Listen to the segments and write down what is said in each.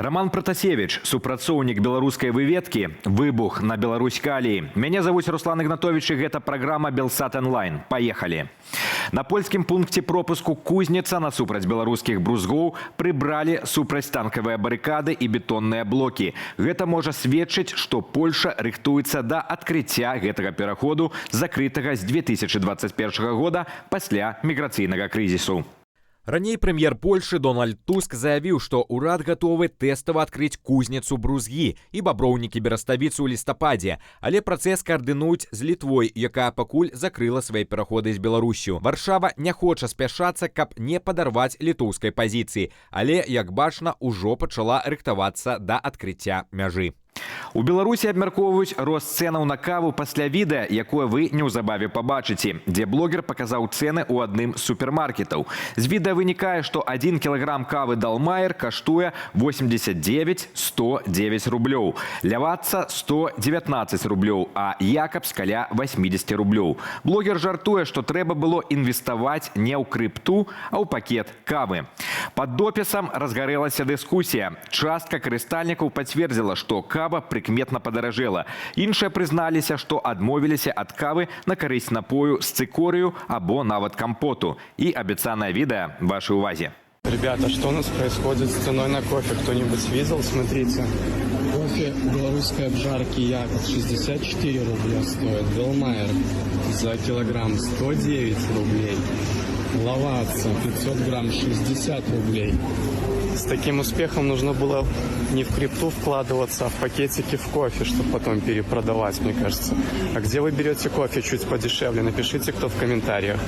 Роман Протасевич, супрацоўнік беларускай выведкі, выбух на Беларусь-Каліі. Мяне завуць Руслан Ігнатович і гэта праграма Белсат онлайн. Паехалі. На польскім пункце пропуску Кузніца насупраць беларускіх брузгоў прыбралі супрацьтанкавыя барыкады і бетонныя блокі. Гэта можа сведчыць, што Польша рыхтуецца да адкрыцця гэтага пераходу, закрытага з 2021 года пасля міграцыйнага крызісу. Раней прэм'ер Польшы Дональд Туск заявіў, што ўрад гатовы тэстава адкрыць кузніцу брузгі і баброўнікі бераставіцу ў лістападзе, але працэс каардынуюць з Літвой, якая пакуль закрыла свае пераходы з Беларуссю. Варшава не хоча спяшацца, каб не падарваць літоўскай пазіцыі, але, як бачна, ужо пачала рыхтавацца да адкрыцця мяжы. У Беларусі абмяркоўваюць рост цэнаў на каву пасля відэа, якое вы неўзабаве пабачыце, дзе блогер паказаў цэны ў адным з супермаркетаў. З відэа вынікае, што 1 кілаграм кавы Далмайер каштуе 89-109 рублёў, Лявацца 119 рублёў, а Якабс каля 80 рублёў. Блогер жартуе, што трэба было інвеставаць не ў крыпту, а ў пакет кавы. Пад допісам разгарэлася дыскусія. Частка карыстальнікаў пацвердзіла, што кава прыкметна падаражэла. Іншыя прызналіся, што адмовіліся ад кавы на карысць напою з цыкорыю або нават кампоту. І абяцанае відэа вашай увазе. Ребята, что у нас происходит с ценой на кофе? Кто-нибудь видел? Смотрите. Кофе белорусской обжарки Якобс 64 рубля стоит. Делмайер за килограмм 109 рублей. Лавацца 500 грамм 60 рублей. С таким успехом нужно было не в крипту вкладываться, а в пакетики в кофе, чтобы потом перепродавать, мне кажется. А где вы берете кофе чуть подешевле? Напишите, кто в комментариях.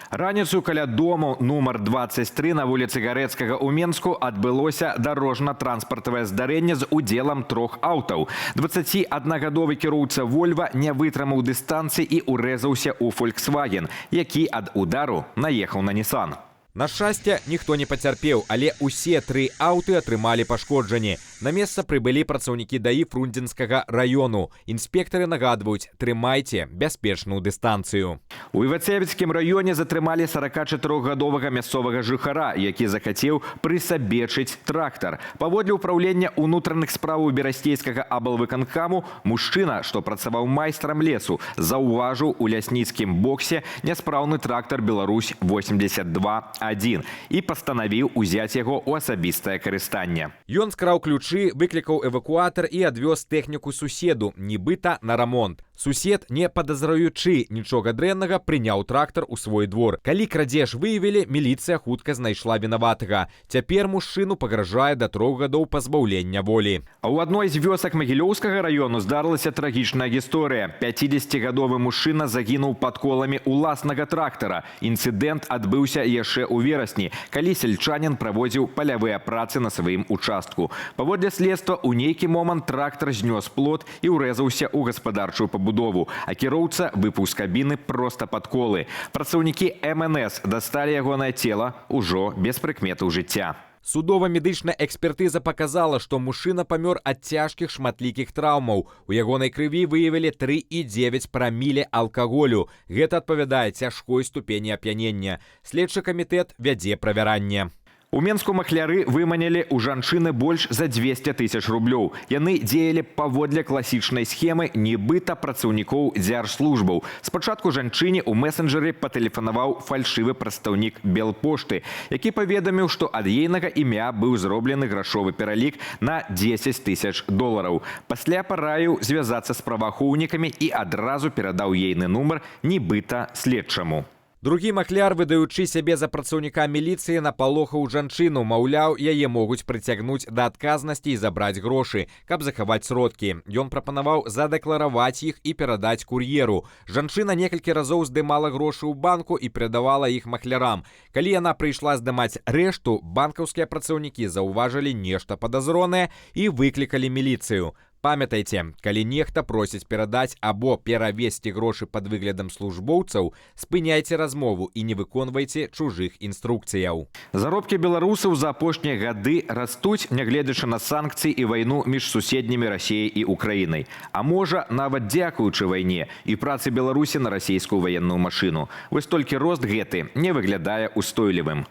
Раніцу каля дому нумар 23 на вуліцы Гарэцкага ў Менску адбылося дарожна-транспартавае здарэнне з удзелам 3 аўтаў. 21гадовы кіроўца Вольва не вытрымаў дыстанцыі і урэзаўся ў Volkswagen, які ад удару наехаў на Nissan. На шчасце, ніхто не пацярпеў, але ўсе 3 аўты атрымалі пашкоджанні. На месца прыбылі працаўнікі ДАІ Фрунзенскага раёну. Інспектары нагадваюць, трымайце бяспечную дыстанцыю. У Івацевіцкім раёне затрымалі 44гадовага мясцовага жыхара, які захацеў прысабечыць трактар. Паводле ўпраўлення ўнутраных спраў берасцейскага аблвыканкаму, мужчына, што працаваў майстрам лесу, заўважыў у лясніцкім боксе няспраўны трактар «Беларусь-82-1» і пастанавіў узяць яго ў асабістае карыстанне. Ён скраў ключы, выклікаў эвакуатар і адвёз тэхніку суседу, нібыта на рамонт. Сусед, не падазраючы нічога дрэннага, прыняў трактар у свой двор. Калі крадзеж выявілі, міліцыя хутка знайшла вінаватага. Цяпер мужчыну пагражае да 3 гадоў пазбаўлення волі. А ў адной з вёсак Магілёўскага раёну здарылася трагічная гісторыя. 50гадовы мужчына загінуў пад коламі ўласнага трактара. Інцыдэнт адбыўся яшчэ ў верасні, калі сельчанін праводзіў палявыя працы на сваім участку. Паводле следства, у нейкі момант трактар знёс плот і ўрэзаўся ў гаспадарчую пабудову, а кіроўца выпаў з кабіны проста пад колы. Працаўнікі МНС дасталі ягонае цела ўжо без прыкметаў жыцця. Судова-медычная экспертыза паказала, што мужчына памёр ад цяжкіх шматлікіх траўмаў. У ягонай крыві выявілі 3,9 праміле алкаголю. Гэта адпавядае цяжкой ступені ап'янення. Следчы камітэт вядзе правяранне. У Менску махляры выманілі ў жанчыны больш за 200 000 рублёў. Яны дзеялі паводле класічнай схемы нібыта працаўнікоў дзяржслужбаў. Спачатку жанчыне ў месенджары патэлефанаваў фальшывы прадстаўнік Белпошты, які паведаміў, што ад ейнага імя быў зроблены грашовы пералік на 10 000 долараў. Пасля параіў звязацца з праваахоўнікамі і адразу перадаў ейны нумар нібыта следчаму. Другі махляр, выдаючы сябе за працаўніка міліцыі, напалохаў жанчыну, маўляў, яе могуць прыцягнуць да адказнасці і забраць грошы, каб захаваць сродкі. Ён прапанаваў задэклараваць іх і перадаць кур'еру. Жанчына некалькі разоў здымала грошы ў банку і перадавала іх махлярам. Калі яна прыйшла здымаць рэшту, банкаўскія працаўнікі заўважылі нешта падазронае і выклікалі міліцыю. Памятайце, калі нехта просіць перадаць або перавесці грошы пад выглядам службоўцаў, спыняйце размову і не выконвайце чужых інструкцыяў. Заробкі беларусаў за апошнія гады растуць, нягледзячы на санкцыі і вайну між суседнімі Расіяй і Украінай. А можа, нават дзякуючы вайне і працы Беларусі на расійскую ваенную машыну. Вось толькі рост гэты не выглядае устойлівым.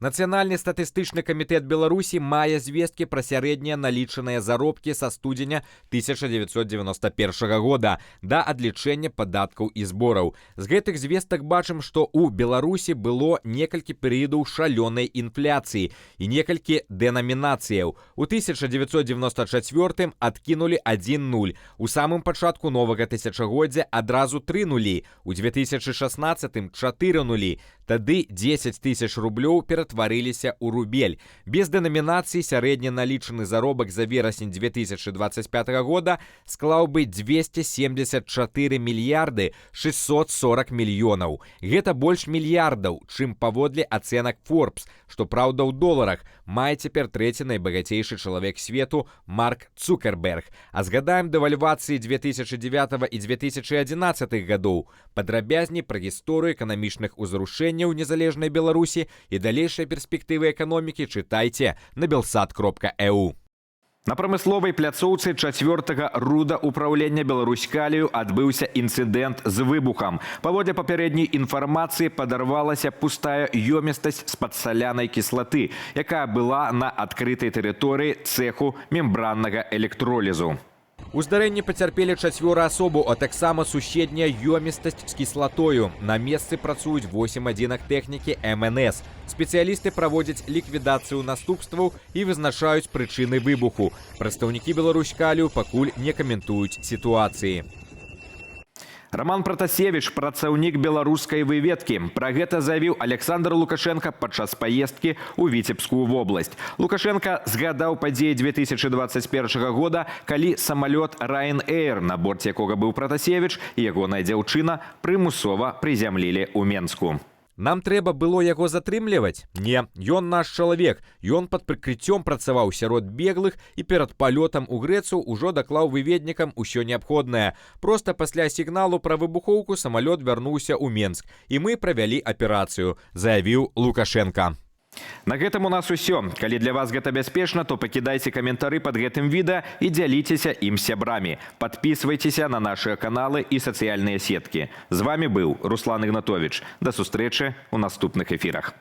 Нацыянальны статыстычны камітэт Беларусі мае звесткі пра сярэднія налічаныя заробкі са студзеня 1991 года да адлічэння падаткаў і збораў. З гэтых звестак бачым, што ў Беларусі было некалькі перыядаў шалёнай інфляцыі і некалькі дэнамінацыяў. У 1994 адкінулі 1 нуль. У самым пачатку новага тысячагоддзя адразу 3 нулі. У 2016 4 нулі. Тады 10 тысяч рублёў ператварыліся ў рубель. Без дэнамінацыі сярэдні налічаны заробак за верасень 2025 года склаў бы 274 мільярды 640 мільёнаў. Гэта больш мільярдаў, чым паводле ацэнак Forbes, што праўда ў доларах, мае цяпер трэці найбагацейшы чалавек свету Марк Цукерберг. А згадаем дэвальвацыі 2009 і 2011 гадоў. Падрабязней пра гісторыю эканамічных узрушэнняў незалежнай Беларусі і далейшыя перспектывы эканомікі чытайце на belsat.eu. На прамысловай пляцоўцы 4-га руда ўпраўлення Беларуськалію адбыўся інцыдэнт з выбухам. Паводле папярэдняй інфармацыі падарвалася пустая ёмістасць з-пад салянай кіслаты, якая была на адкрытай тэрыторыі цэху мембраннага электролізу. У здарэнні пацярпелі 4 асобу, а таксама суседняя ёмістасць з кіслатою. На месцы працуюць 8 адзінак тэхнікі МНС. Спецыялісты праводзяць ліквідацыю наступстваў і вызначаюць прычыны выбуху. Прадстаўнікі Беларуськалію пакуль не каментуюць сітуацыі. Роман Пратасевич – працаўнік беларускай выведкі. Пра гэта заявіў Александр Лукашенко падчас паездкі ў Віцебскую вобласць. Лукашенко згадаў падзеі 2021 года, калі самалёт Ryanair, на борце якога быў Пратасевич і ягоная дзяўчына, прымусова прызямлілі ў Менску. Нам трэба было яго затрымліваць? Не, ён наш чалавек. Ён пад прыкрыццём працаваў сярод беглых і перад палётам у Грэцыю ўжо даклаў выведнікам усё неабходнае. Проста пасля сігналу пра выбухоўку самалёт вярнуўся ў Менск. І мы правялі аперацыю, заявіў Лукашенко. На гэтым у нас усё. Калі для вас гэта бяспечна, то пакідайце каментары пад гэтым відэа і дзяліцеся ім сябрамі. Падпісвайцеся на нашыя каналы і сацыяльныя сеткі. З вами быў Руслан Ігнатовіч. Да сустрэчы ў наступных эфірах.